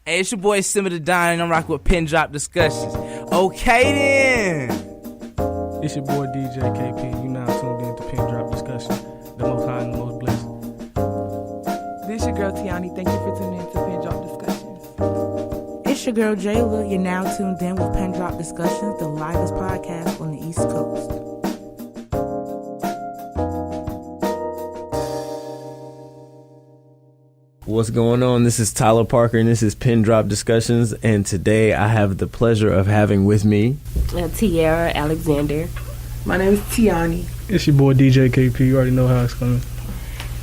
Hey, it's your boy Simmer the Don, and I'm rocking with Pin Drop Discussions. Okay then. It's your boy DJ KP. You now tuned in to Pin Drop Discussion, the most high and the most blessed. This your girl Tiani. Thank you for tuning in to Pin Drop Discussions. It's your girl Jayla. You're now tuned in with Pen Drop Discussions, the livest podcast on the East Coast. What's going on? This is Tyler Parker, and this is Pin Drop Discussions. And today I have the pleasure of having with me Tiara Alexander. My name is Tiani. It's your boy DJ KP. You already know how it's coming.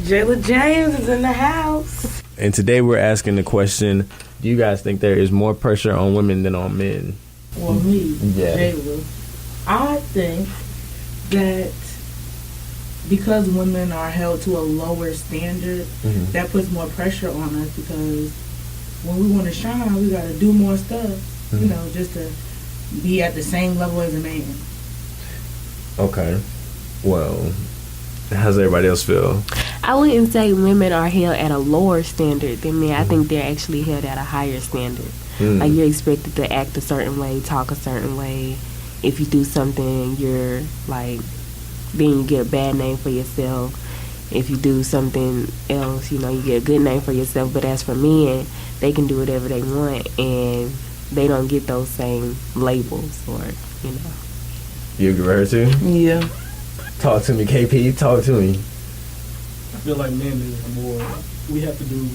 Jayla James is in the house. And today we're asking the question, do you guys think there is more pressure on women than on men? Well, me, Yeah. Jayla, I think that because women are held to a lower standard, that puts more pressure on us, because when we want to shine, we got to do more stuff, you know, just to be at the same level as a man. Okay. Well, how does everybody else feel? I wouldn't say women are held at a lower standard than men. I think they're actually held at a higher standard. Like, you're expected to act a certain way, talk a certain way. If you do something, you're like, then you get a bad name for yourself. If you do something else, you know, you get a good name for yourself. But as for men, they can do whatever they want, and they don't get those same labels, or, you know. You agree with her too? Yeah. Talk to me, KP. Talk to me. I feel like men is more, we have to do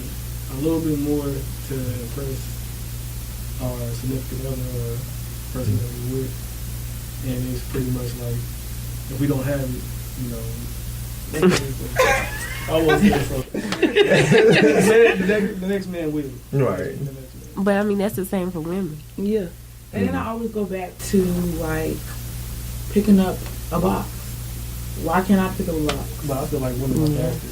a little bit more to impress our significant other or person that we're with. And it's pretty much like, if we don't have it, you know, I won't say something. The next man will. Right. But, I mean, that's the same for women. Yeah. And then I always go back to, like, picking up a box. Why can't I pick up a box? But I feel like women are faster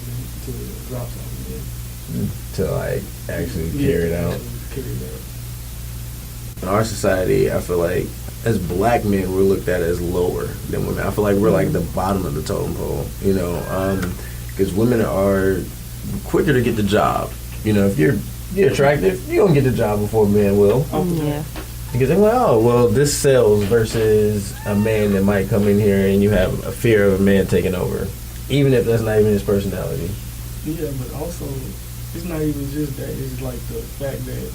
to drop something. To, like, actually carry it out. Carry it out. In our society, I feel like as black men, we're looked at as lower than women. I feel like we're like the bottom of the totem pole, you know, because women are quicker to get the job. You know, if you're attractive, you don't get the job before men will. Yeah. Because they're like, oh, well, this sells versus a man that might come in here and you have a fear of a man taking over, even if that's not even his personality. Yeah, but also, it's not even just that. It's like the fact that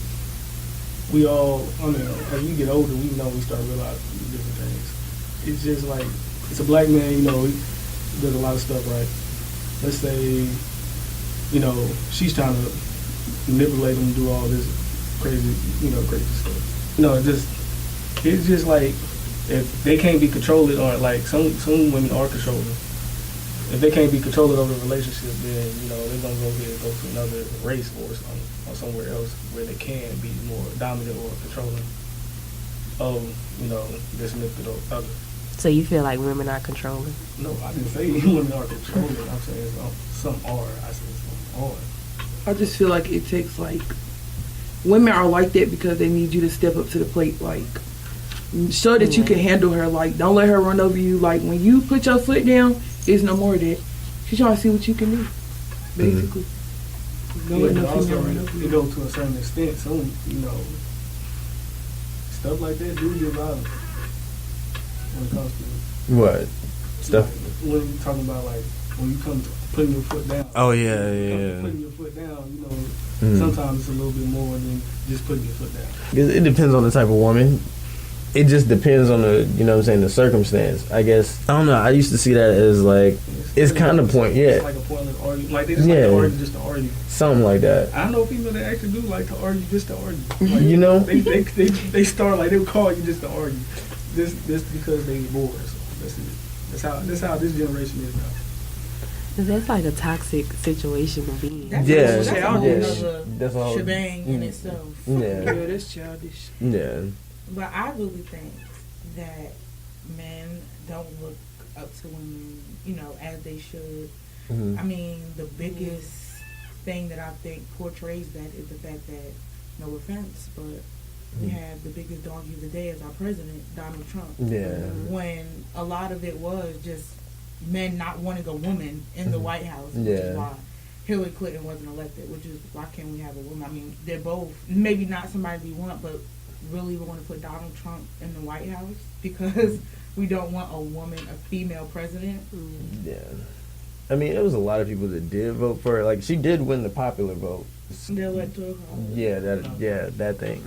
we all, I mean, as we get older, we start realizing different things. It's just like, it's a black man, you know, he does a lot of stuff, right? Let's say, you know, she's trying to manipulate him, do all this crazy stuff. You know, it's just like, if they can't be controlled, or like some women are controlling. If they can't be controlled over the relationship, then, you know, they're gonna go ahead and go to another race or somewhere else where they can be more dominant or controlling of, you know, their significant other. So you feel like women are controlling? No, I didn't say women are controlling. I'm saying some are. I said some are. I just feel like it takes, like, women are like that because they need you to step up to the plate, like, show that you can handle her, like, don't let her run over you. Like, when you put your foot down, it's no more of that. She's trying to see what you can do, basically. Don't let no female run over you. It goes to a certain extent, so, you know, stuff like that do get violent when it comes to What? Stuff? Like, when you're talking about, like, when you come to putting your foot down. Oh, yeah. Putting your foot down, you know, sometimes it's a little bit more than just putting your foot down. It depends on the type of woman. It just depends on the, you know what I'm saying, the circumstance. I guess, I don't know, I used to see that as like, it's kind of It's like a pointless argument. Like, they just like to argue just to argue. Something like that. I know people that actually do like to argue just to argue. Like, You know? They start, like, they'll call you just to argue. Just because they bored. So that's it. That's how this generation is now. That's like a toxic situation to be in. That's Yeah, a whole yeah. nother That's all. shebang in itself. Yeah. Yeah, that's childish. Yeah. But I really think that men don't look up to women, you know, as they should. I mean, the biggest thing that I think portrays that is the fact that, no offense, but we have the biggest donkey of the day as our president, Donald Trump. Yeah. When a lot of it was just men not wanting a woman in the White House, which is why Hillary Clinton wasn't elected, which is why can't we have a woman? I mean, they're both maybe not somebody we want, but really we want to put Donald Trump in the White House because we don't want a woman, a female president. Yeah. I mean, it was a lot of people that did vote for her. Like, she did win the popular vote. The electoral college. Yeah, that thing.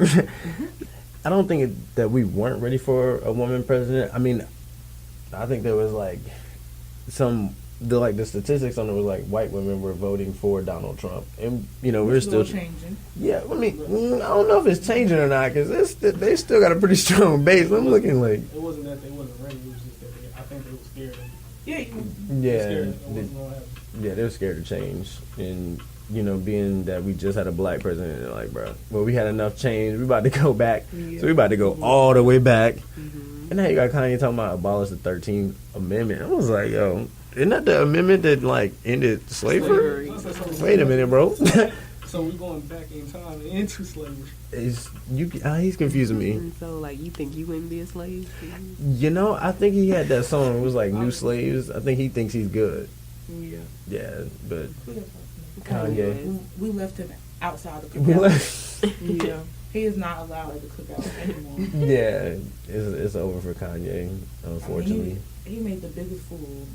I don't think that we weren't ready for a woman president. I mean, I think there was like the statistics on it was like white women were voting for Donald Trump, and we're still changing. Yeah, I mean, I don't know if it's changing or not because they still got a pretty strong base. I'm looking like it wasn't that they wasn't ready. It was just that I think they were scared. Yeah, they were scared to change, and being that we just had a black president, they're like, bro, well, we had enough change. We about to go back, so we about to go all the way back. And now you got Kanye talking about abolish the 13th Amendment. I was like, yo, isn't that the amendment that like ended slavery? Wait a minute, bro. So we're going back in time into slavery. He's confusing me. So, like, you think you wouldn't be a slave? I think he had that song. It was like New Slaves. I think he thinks he's good. Yeah. Yeah, but Kanye. We left him outside the cookout. Yeah. He is not allowed at the cookout anymore. Yeah, it's over for Kanye, unfortunately. He made the biggest fool.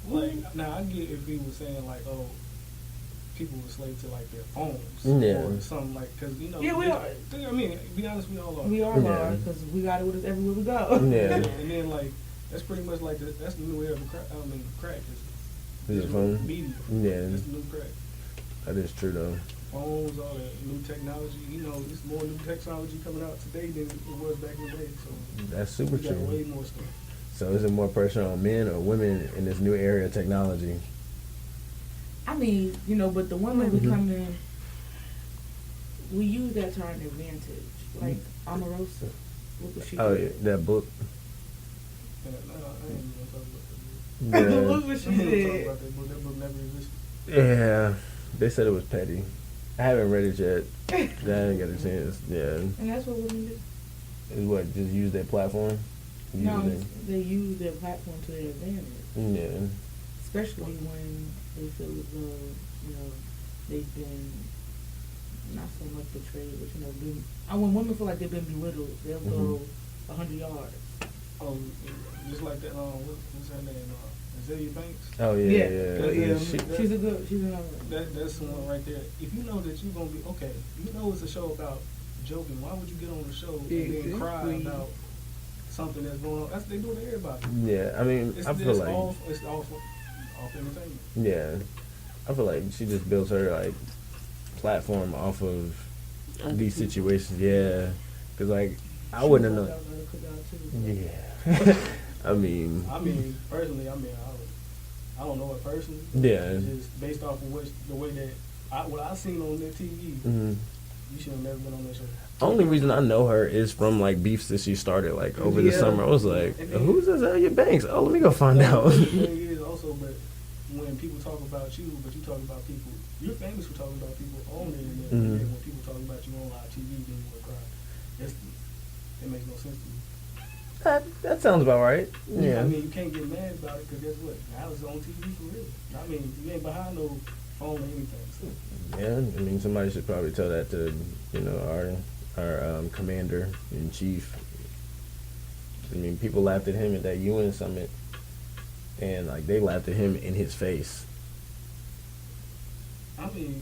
Like, now I get if he was saying like, oh, people were slaves to like their phones or something like, because Yeah, we are. I mean, be honest, we all are. We all are because we got it with us everywhere we go. Yeah. And then like that's pretty much like that's the new era of crack. Is it phone? Media. Yeah. That's the new crack. That is true though. Phones, all that new technology. There's more new technology coming out today than it was back in the day. So that's super we got true. way more stuff. So is it more pressure on men or women in this new area of technology? I mean, but the women we come in, we use that to our advantage. Like Omarosa, look what she did. Oh yeah, that book. I ain't even talk about that book. Yeah. Look what she I ain't even did. talk about that book. That book never existed. Yeah, they said it was petty. I haven't read it yet. I didn't get a chance. Yeah, And that's what women do. is what just use their platform. They use their platform to their advantage. Yeah. Especially when they feel as though, they've been not so much betrayed, but when women feel like they've been belittled, they'll go 100 yards. Oh, just like that. What's her name? Azealia Banks. Oh yeah. She's another. That's the one right there. If you know that you're gonna be okay, it's a show about joking. Why would you get on the show and then cry about something that's going on? They do it to everybody. Yeah, I mean, I feel like it's off entertainment. Yeah, I feel like she just built her like platform off of these situations. Yeah, because like I wouldn't have known. Yeah, I mean, personally, I don't know it personally. Yeah, just based off of the way that what I seen on their TV. Mm-hmm. You should have never been on that show. Only reason I know her is from like beefs that she started like over the summer. I was like, who's Azealia Banks? Oh, let me go find out. The thing is also, but when people talk about you, but you talk about people, you're famous for talking about people on the internet. And then when people talk about you on live TV, then you will cry. It makes no sense to me. That sounds about right. Yeah. I mean, you can't get mad about it because guess what? Now it's on TV for real. I mean, you ain't behind no phone or anything. So. Yeah, I mean, somebody should probably tell that to our commander in chief. I mean, people laughed at him at that UN summit, and like they laughed at him in his face. I mean,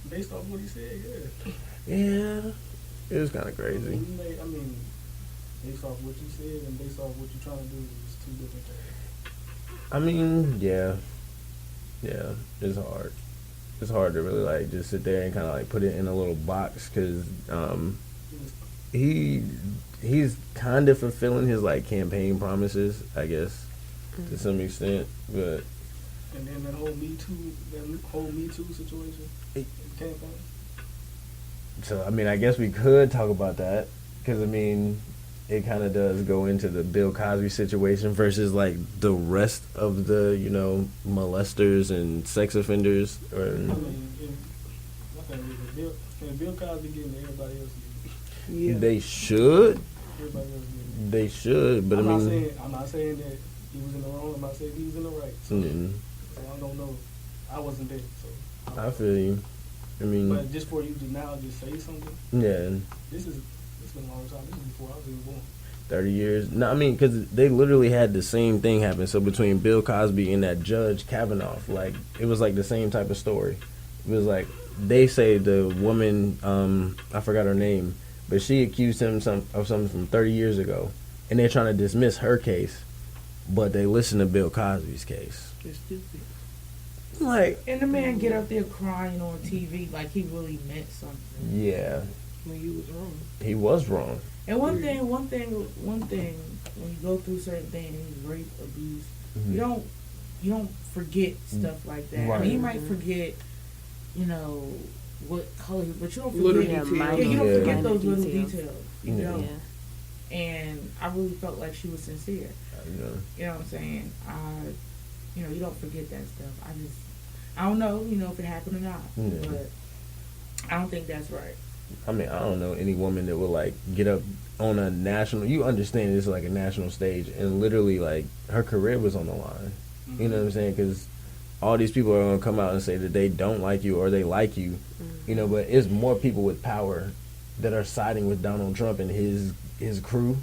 based off what he said, yeah. Yeah, it was kind of crazy. Based off what you said and based off what you're trying to do is two different things. I mean, yeah, it's hard. It's hard to really like just sit there and kind of like put it in a little box because he's kind of fulfilling his like campaign promises, I guess, to some extent. But and then that whole Me Too situation, campaign. So I mean, I guess we could talk about that because I mean, it kind of does go into the Bill Cosby situation versus like the rest of the molesters and sex offenders. Or I mean, if Bill Cosby getting everybody else getting. Yeah. They should. Everybody else getting. They should, but I'm not saying that he was in the wrong. I'm not saying he was in the right. So I don't know. I wasn't there, so. I feel you. I mean, But just for you to now just say something, yeah, it's been a long time. This is before I was even born. 30 years. No, I mean, because they literally had the same thing happen. So between Bill Cosby and that Judge Kavanaugh, like, it was like the same type of story. It was like, they say the woman, I forgot her name, but she accused him of something from 30 years ago. And they're trying to dismiss her case, but they listen to Bill Cosby's case. It's stupid. Like, And the man get up there crying on TV like he really meant something. yeah, When you was wrong. he was wrong. And one thing, when you go through certain things, rape, abuse, Mhm. you don't forget stuff like that. I Right. mean, you might forget, what color, but you don't forget. Little Yeah, details. you don't Yeah. forget those Minor little details. details. You Yeah. don't. Yeah. And I really felt like she was sincere. You know. You know what I'm saying? You don't forget that stuff. I don't know, if it happened or not, Yeah. but I don't think that's right. I mean, I don't know any woman that would like get up on a national. You understand this is like a national stage, and literally like her career was on the line. You know what I'm saying? Because all these people are gonna come out and say that they don't like you or they like you. But it's more people with power that are siding with Donald Trump and his crew.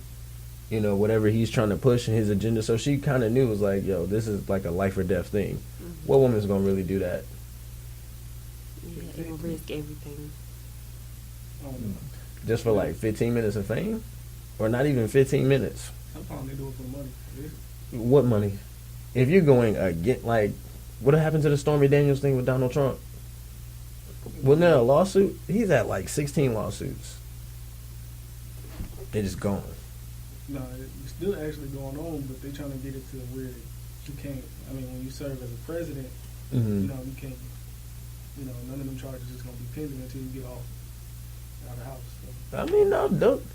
Whatever he's trying to push in his agenda. So she kind of knew, it was like, yo, this is like a life or death thing. What woman's gonna really do that? Yeah, it will risk everything. I don't know. Just for like 15 minutes of fame? Or not even 15 minutes? Sometimes they do it for money. What money? If you're going again, like, what happened to the Stormy Daniels thing with Donald Trump? Wasn't there a lawsuit? He's at like 16 lawsuits. They're just gone. No, it's still actually going on, but they're trying to get it to where you can't. I mean, when you serve as a president, Mm-hmm. you can't. None of them charges is going to be pending until you get out of the house. So. I mean,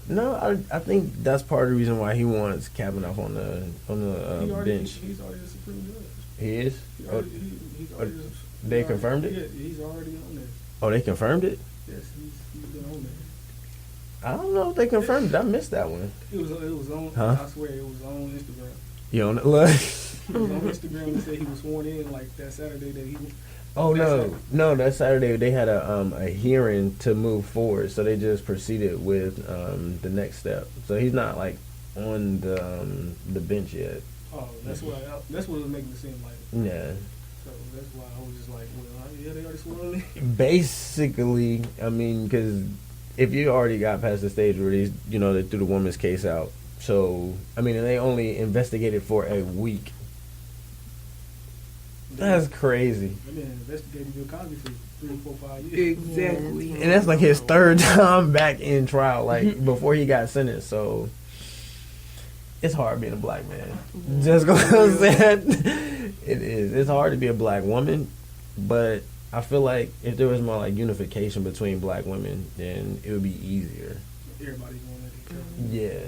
no. I think that's part of the reason why he wants Kavanaugh on the bench. He's already a Supreme Judge. He is. He's already They confirmed it? Yeah, he's already on there. Oh, they confirmed it. Yes, he's been on there. I don't know if they confirmed it. I missed that one. It was on. Huh? I swear, it was on Instagram. You know, look. It was on Instagram and said he was sworn in like that Saturday that he. Oh no! That Saturday they had a hearing to move forward, so they just proceeded with the next step. So he's not like on the bench yet. Oh, that's what it was making it seem like. Yeah. So that's why I was just like, well, yeah, they already sworn in. Basically, I mean, because if you already got past the stage where they threw the woman's case out, so I mean, and they only investigated for a week. That's crazy. They've been investigating Bill Cosby for 3, 4, 5 years. Exactly. And that's like his third time back in trial, like before he got sentenced. So it's hard being a black man. Just gonna say that. It is. It's hard to be a black woman, but I feel like if there was more like unification between black women, then it would be easier. Everybody's going at each other. Yeah,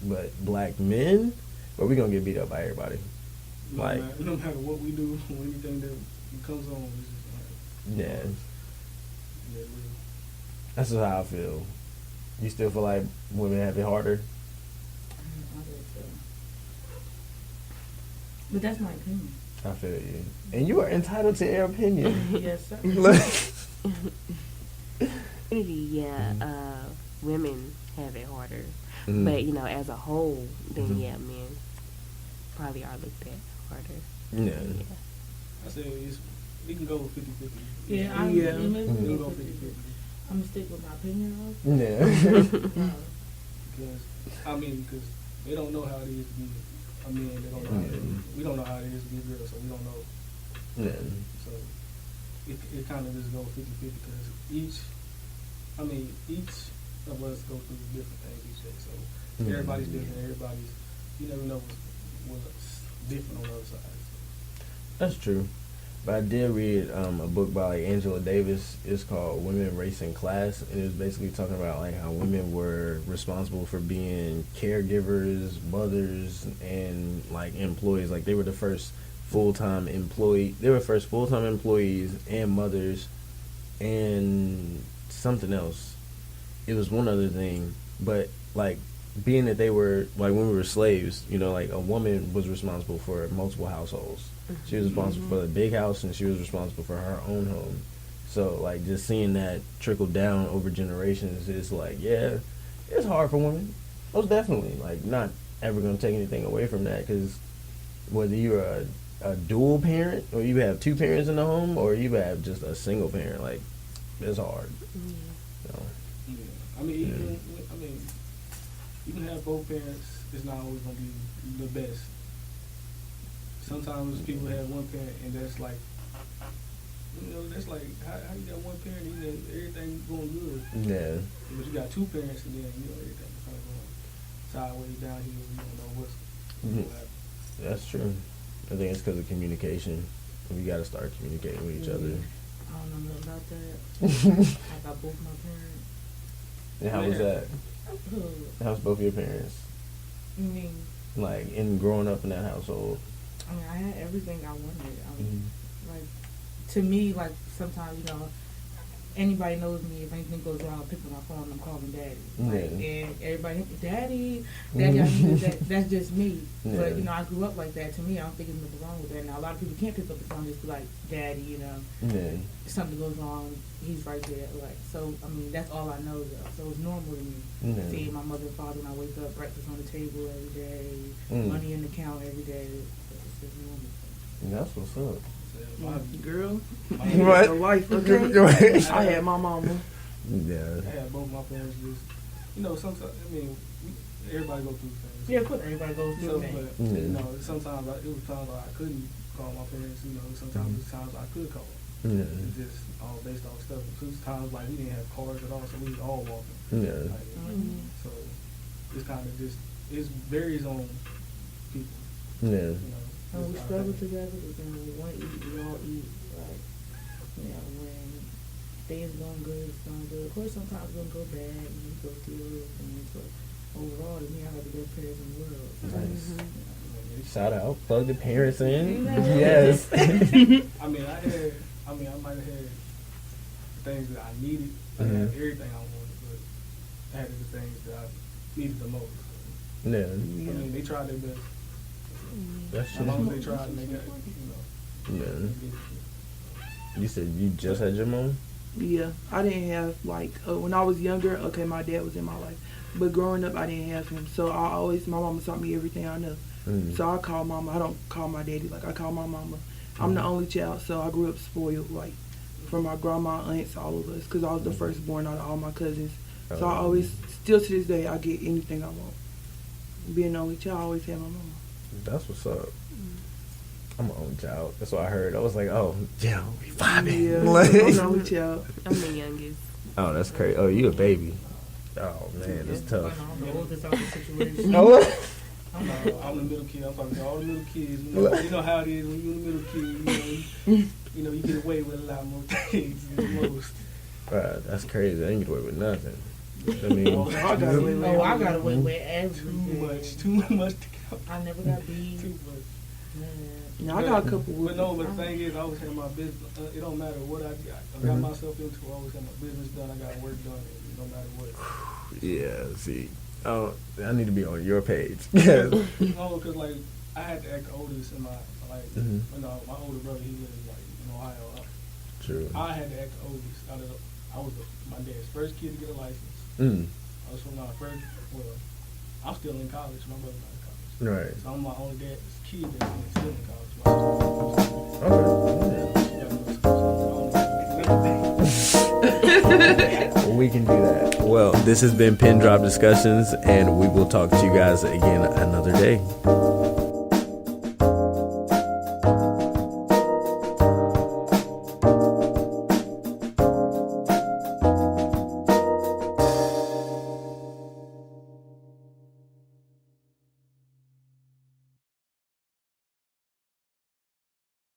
but black men, but we're gonna get beat up by everybody. Like, no matter what we do, or anything that comes on, it's just like, yeah, yeah, that's just how I feel. You still feel like women have it harder? But that's my opinion. I feel you, and you are entitled to your opinion. Yes, sir. Women have it harder. Mhm. But, as a whole, then, Mhm. yeah, men probably are looked at harder. Yeah. I say we can go 50-50. Yeah, I'm We can go 50-50. I'm gonna stick with my opinion though. Yeah. Because they don't know how it is to be a man. They don't know how it is. We don't know how it is to be a girl, so we don't know. Yeah. So it kind of just goes 50-50 because each of us go through different things each day. So Mhm. everybody's different. You never know what's different on the other side. So. That's true. But I did read a book by like Angela Davis. It's called Women, Race, and Class, and it was basically talking about like how women were responsible for being caregivers, mothers, and like employees. Like they were the first full-time employee. They were first full-time employees and mothers, and something else. It was one other thing, but like being that they were, like, when we were slaves, you know, like, a woman was responsible for multiple households. She was responsible for the big house, and she was responsible for her own home. So, like, just seeing that trickle down over generations is like, yeah, it's hard for women. Most definitely. Like, not ever going to take anything away from that, because whether you're a dual parent, or you have two parents in the home, or you have just a single parent, like, it's hard. So, Yeah. I mean, you can have both parents. It's not always gonna be the best. Sometimes people have one parent, and that's like, that's like how you got one parent, and everything going good. yeah. But you got two parents, and then everything kind of going sideways, downhill. You don't know what's going to happen. That's true. I think it's because of communication. We got to start communicating with each other. I don't know nothing about that. I got both my parents. And how was that? How's both your parents? I mean, Like, in growing up in that household? I had everything I wanted. Mm-hmm. Like, to me, like, sometimes, anybody knows me. If anything goes wrong, I pick up my phone and I'm calling daddy. Like, and everybody, daddy, I need that. That's just me. Yeah. But, I grew up like that. To me, I don't think there's nothing wrong with that. Now, a lot of people can't pick up the phone and just be like, daddy, Yeah. If something goes wrong, he's right there. Like, so, I mean, that's all I know, though. So it's normal to me. Yeah. Seeing my mother and father when I wake up, breakfast on the table every day, money in the account every day. It's just normal. That's what's up. Girl, What? your life, okay? I had my mama. Yeah. I had both my parents just, sometimes, everybody go through things. Yeah, of course, everybody goes through So, things. but, sometimes it was times I couldn't call my parents, sometimes it was times I could call them. Yeah. It's just all based off stuff. So it's times like we didn't have cars at all, so we was all walking. Yeah. Like, so it's kind of just, it varies on people. Yeah. And we struggle together, but then when we want to eat, we all eat. Like, when things going good, it's going good. Of course, sometimes it's going to go bad, and you go through other things, but overall, to me, I have the best parents in the world. Nice. Shout out. Plug the parents in. Yeah. Yes. I might have had things that I needed. I didn't have everything I wanted, but I had the things that I needed the most. Yeah. They tried their best. That's As true. long as they tried and they got, Yeah. You said you just had your mom? Yeah, I didn't have when I was younger. Okay, my dad was in my life, but growing up, I didn't have him. So my mama taught me everything I know. So I call mama. I don't call my daddy. Like I call my mama. I'm the only child, so I grew up spoiled, from my grandma, aunts, all of us, because I was the firstborn out of all my cousins. So I always, still to this day, I get anything I want. Being the only child, I always had my mama. That's what's up. I'm an only child. That's what I heard. I was like, oh, yeah, we vibing. Yeah, Like- I'm the only child. I'm the youngest. Oh, that's crazy. Oh, you a baby. Oh, man, that's tough. I'm the oldest out of the situation. I'm the middle kid. I'm talking to all the middle kids. You know how it is when you're the middle kid. You get away with a lot more things than most. That's crazy. I ain't get away with nothing. I mean, I got away with I got away with everything. too much to count. I never got beat. Too much. Now I got a couple. But no, but the thing is, I always have my business. It don't matter what I got myself into. I always have my business done. I got work done. No matter what. yeah, see. Oh, I need to be on your page. Yes. No, because I had to act the oldest in my my older brother. He lives in Ohio. True. I had to act the oldest. I was my dad's first kid to get a license. I was from my first. Well, I'm still in college. My brother's not in college. Right. So I'm my only dad's kid that's still in college. We can do that. Well, this has been Pin Drop Discussions, and we will talk to you guys again another day.